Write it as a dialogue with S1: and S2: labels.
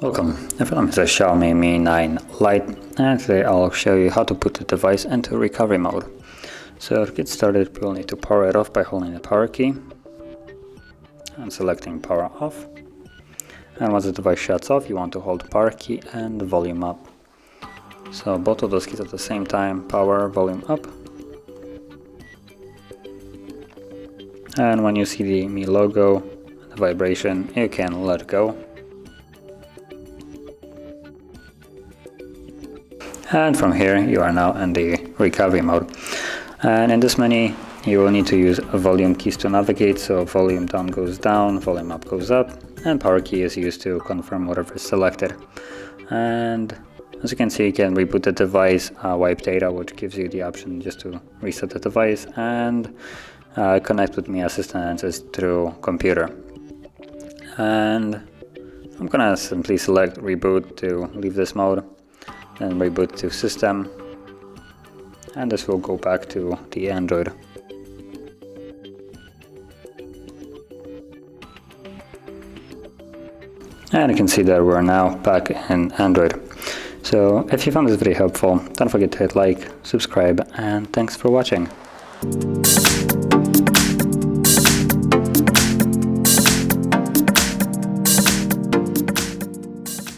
S1: Welcome, in front of me is a Xiaomi Mi 9 Lite, and today I'll show you how to put the device into recovery mode. So to get started, you'll need to power it off by holding the power key and selecting power off. And once the device shuts off, you want to hold the power key and the volume up. So both of those keys at the same time, power, volume up. And when you see the Mi logo, the vibration, you can let go. And from here you are now in the recovery mode. And in this menu you will need to use volume keys to navigate, so volume down goes down, volume up goes up, and power key is used to confirm whatever is selected. And as you can see, you can reboot the device, wipe data, which gives you the option just to reset the device, and connect with Mi Assistant through computer. And I'm gonna simply select reboot to leave this mode. Then reboot to system, and this will go back to the Android. And you can see that we're now back in Android. So if you found this video helpful, don't forget to hit like, subscribe, and thanks for watching.